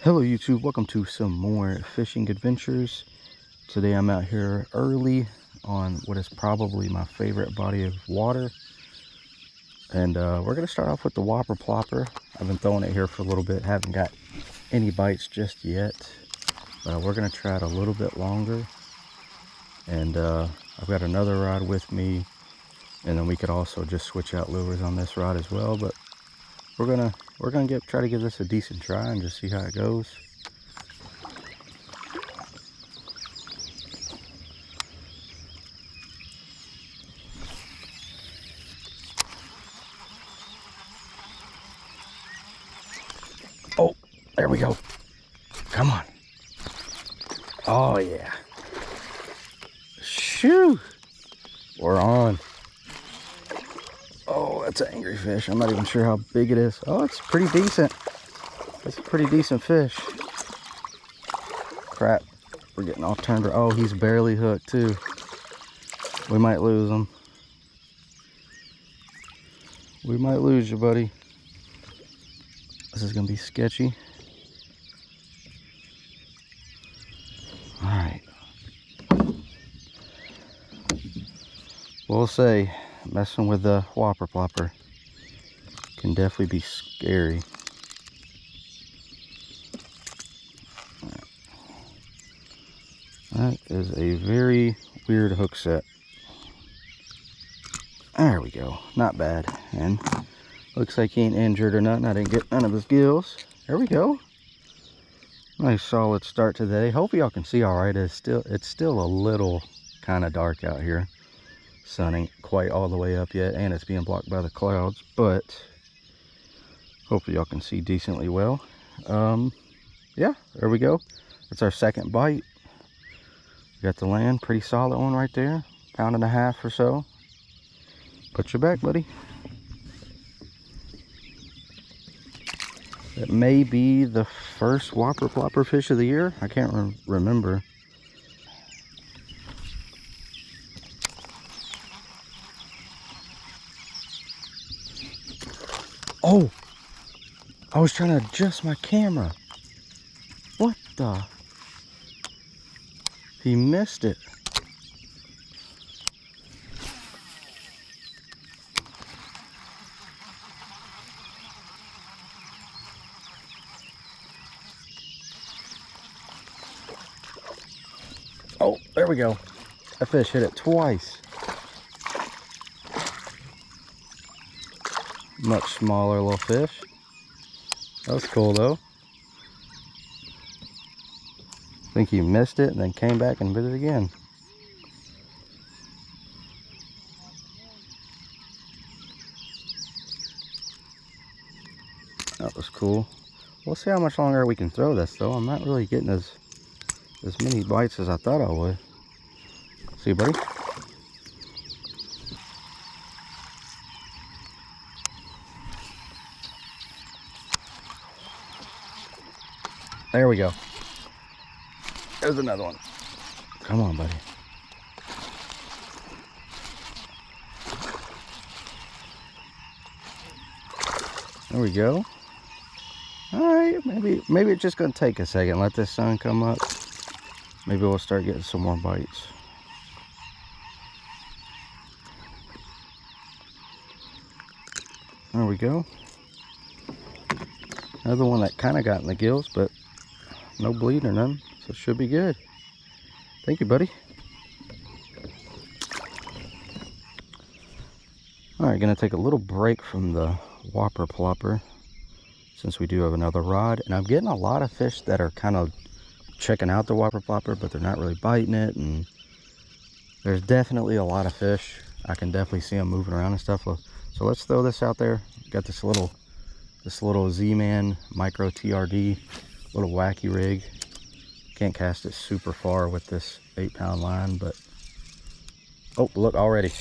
Hello YouTube, welcome to some more fishing adventures. Today I'm out here early on what is probably my favorite body of water. And we're going to start off with the Whopper Plopper. I've been throwing it here for a little bit, haven't got any bites just yet. But we're going to try it a little bit longer. And I've got another rod with me. And then we could also just switch out lures on this rod as well. But we're gonna try to give this a decent try and just see how it goes. Oh, there we go. Come on. Oh yeah. Shoo! We're on. Oh, that's an angry fish. I'm not even sure how big it is. Oh, it's pretty decent. That's a pretty decent fish. Crap. We're getting all turned around. Oh, he's barely hooked too. We might lose him. We might lose you, buddy. This is going to be sketchy. Alright. We'll say, messing with the Whopper Plopper can definitely be scary. That is a very weird hook set. There we go. Not bad. And looks like he ain't injured or nothing. I didn't get none of his gills. There we go. Nice solid start today. Hope y'all can see all right. It's still a little kind of dark out here. Sun ain't quite all the way up yet, and it's being blocked by the clouds, but hopefully y'all can see decently well. Yeah, there we go. That's our second bite. We got the land, pretty solid one right there. 1.5 pounds or so. Put your back, buddy. It may be the first Whopper Plopper fish of the year. I can't remember. Oh, I was trying to adjust my camera. What the? He missed it. Oh, there we go. That fish hit it twice. Much smaller little fish. That was cool though. I think he missed it and then came back and bit it again. That was cool. We'll see how much longer we can throw this though. I'm not really getting as many bites as I thought I would. See, buddy? There we go. There's another one. Come on, buddy. There we go. All right, maybe it's just gonna take a second. Let this sun come up. Maybe we'll start getting some more bites. There we go. Another one that kind of got in the gills, but no bleed or nothing, so it should be good. Thank you, buddy. All right, gonna take a little break from the Whopper Plopper since we do have another rod, and I'm getting a lot of fish that are kind of checking out the Whopper Plopper, but they're not really biting it, and there's definitely a lot of fish. I can definitely see them moving around and stuff. So let's throw this out there. Got this little Z-Man micro TRD, little wacky rig. Can't cast it super far with this 8-pound line, but oh, look already.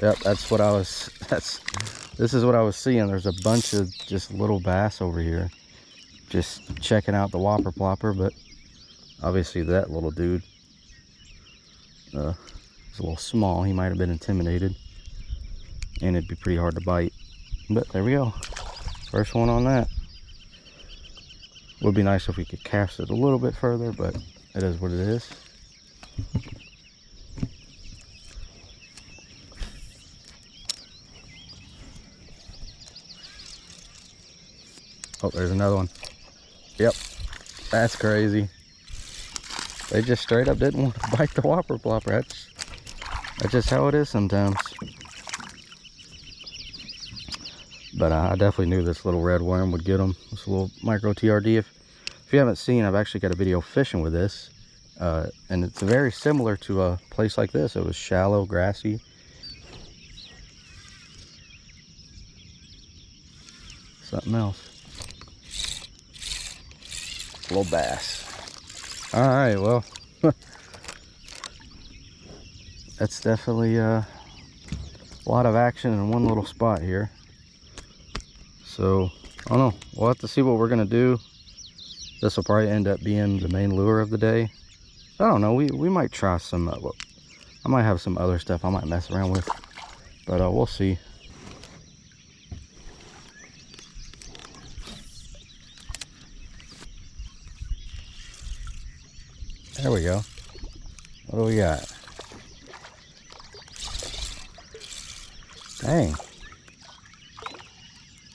Yep, this is what I was seeing. There's a bunch of just little bass over here just checking out the Whopper Plopper, but obviously that little dude is a little small. He might have been intimidated, and it'd be pretty hard to bite. But there we go. First one on that. Would be nice if we could cast it a little bit further, but it is what it is. Oh, there's another one. Yep, that's crazy. They just straight up didn't want to bite the Whopper Plopper. That's just how it is sometimes. But I definitely knew this little red worm would get them. This little micro TRD. If you haven't seen, I've actually got a video fishing with this. And it's very similar to a place like this. It was shallow, grassy. Something else. Little bass. All right, well, that's definitely a lot of action in one little spot here. So I don't know, we'll have to see what we're gonna do. This will probably end up being the main lure of the day. I don't know, we might try some, I might have some other stuff I might mess around with, but we'll see. There we go. What do we got? Dang.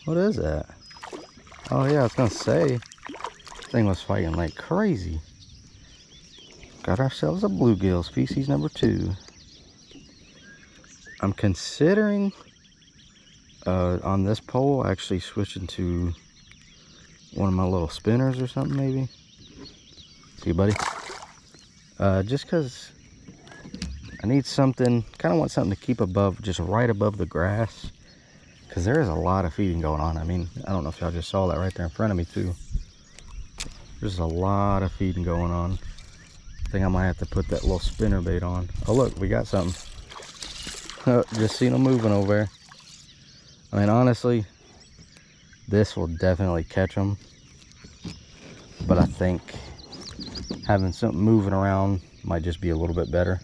What is that? Oh yeah, I was gonna say, this thing was fighting like crazy. Got ourselves a bluegill, species number 2. I'm considering on this pole actually switching to one of my little spinners or something maybe. See, buddy? Just because I need something, kind of want something to keep above, just right above the grass, because there is a lot of feeding going on. I mean, I don't know if y'all just saw that right there in front of me too. There's a lot of feeding going on. I think I might have to put that little spinner bait on. Oh look, we got something. Oh, just seen them moving over there. I mean, honestly, this will definitely catch them, but I think having something moving around might just be a little bit better.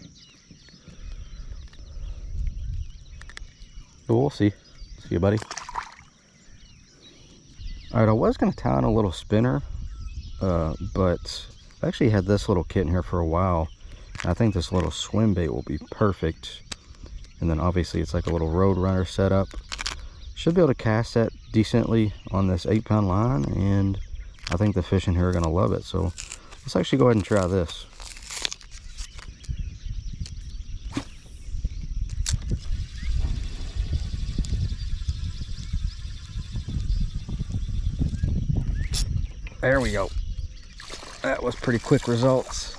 But we'll see. See you, buddy. Alright, I was going to tie on a little spinner, but I actually had this little kit in here for a while. I think this little swim bait will be perfect. And then obviously it's like a little road runner setup. Should be able to cast that decently on this 8-pound line, and I think the fish in here are going to love it. So let's actually go ahead and try this. There we go. That was pretty quick results.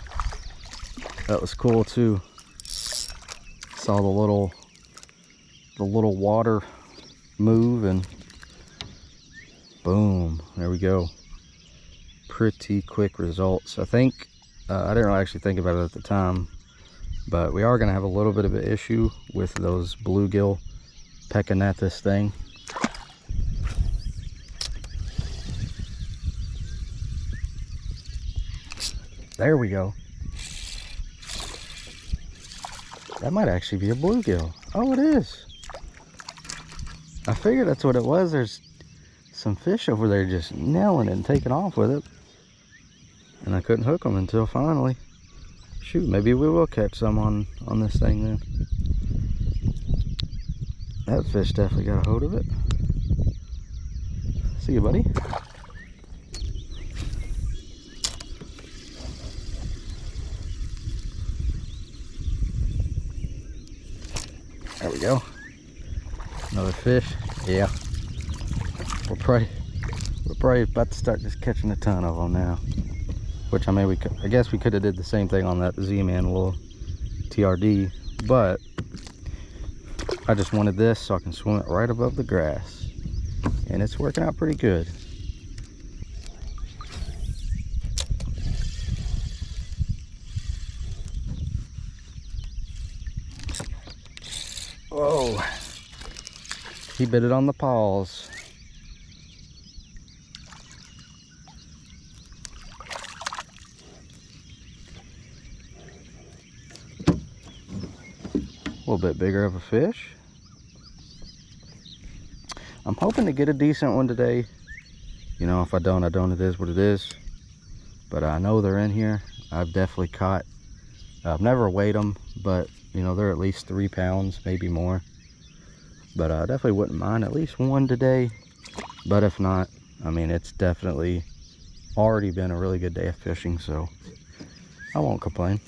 That was cool too. Saw the little water move and boom, there we go. Pretty quick results. I think I didn't really actually think about it at the time, but we are going to have a little bit of an issue with those bluegill pecking at this thing. There we go. That might actually be a bluegill. Oh, it is. I figured that's what it was. There's some fish over there just nailing it and taking off with it. And I couldn't hook them until finally. Shoot, maybe we will catch some on this thing then. That fish definitely got a hold of it. See you, buddy. There we go. Another fish. Yeah. We're probably about to start just catching a ton of them now. Which, I mean, I guess we could have did the same thing on that Z-Man little TRD, but I just wanted this so I can swim it right above the grass, and it's working out pretty good. Whoa, he bit it on the paws. A little bit bigger of a fish. I'm hoping to get a decent one today. You know, if I don't, I don't. It is what it is. but I know they're in here. I've definitely caught, I've never weighed them, but you know, they're at least 3 pounds, maybe more. But I definitely wouldn't mind at least one today. But if not, I mean, it's definitely already been a really good day of fishing, so I won't complain.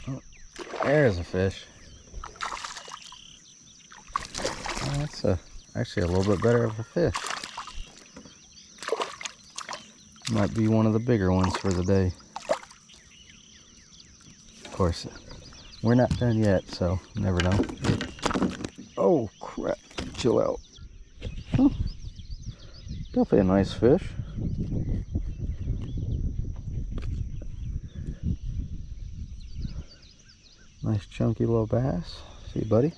Oh, there's a fish. Oh, that's actually a little bit better of a fish. Might be one of the bigger ones for the day. Of course, we're not done yet, so you never know. Oh crap, chill out. Huh. Definitely a nice fish. Nice chunky little bass. See, buddy?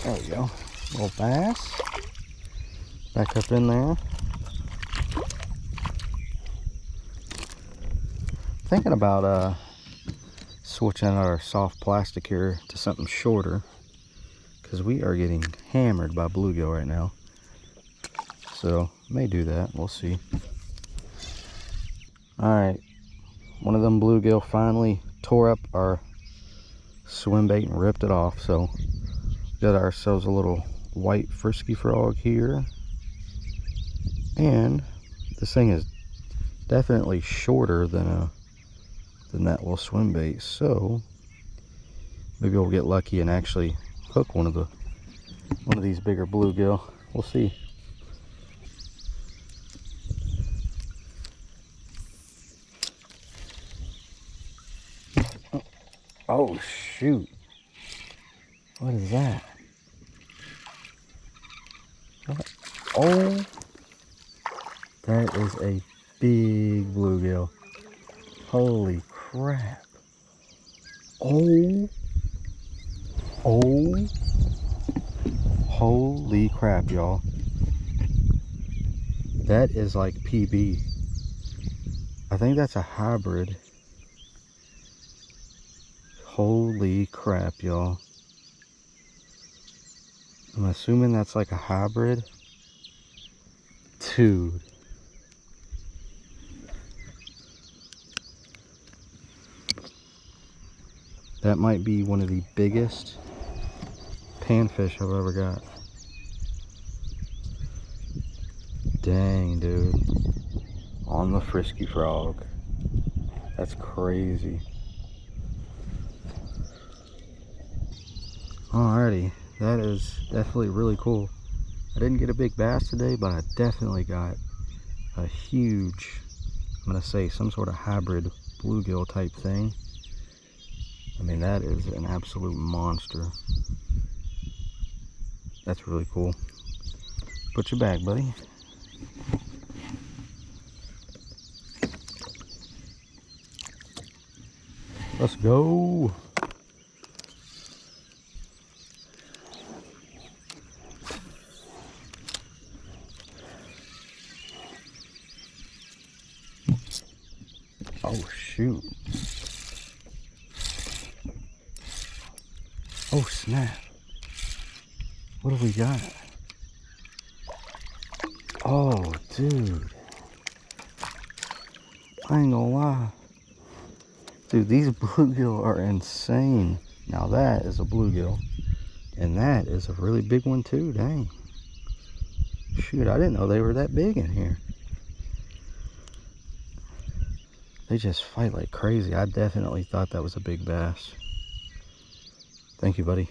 There we go. Little bass. Back up in there. Thinking about switching out our soft plastic here to something shorter, because we are getting hammered by bluegill right now. So may do that. We'll see. Alright. One of them bluegill finally tore up our swim bait and ripped it off. So got ourselves a little white frisky frog here, and this thing is definitely shorter than that little swim bait, so maybe we'll get lucky and actually hook one of these bigger bluegill. We'll see. Oh shoot, what is that? What? Oh, that is a big bluegill. Holy crap. Oh, holy crap, y'all. That is like PB. I think that's a hybrid. Holy crap, y'all. I'm assuming that's like a hybrid. Dude. That might be one of the biggest panfish I've ever got. Dang, dude. On the frisky frog. That's crazy. Alrighty. That is definitely really cool. I didn't get a big bass today, but I definitely got a huge, I'm going to say some sort of hybrid bluegill type thing. I mean, that is an absolute monster. That's really cool. Put your bag, buddy. Let's go. Oh shoot. Oh snap. What do we got? Oh dude. I ain't gonna lie. Dude, these bluegill are insane. Now that is a bluegill. And that is a really big one too, dang. Shoot, I didn't know they were that big in here. They just fight like crazy. I definitely thought that was a big bass. Thank you, buddy.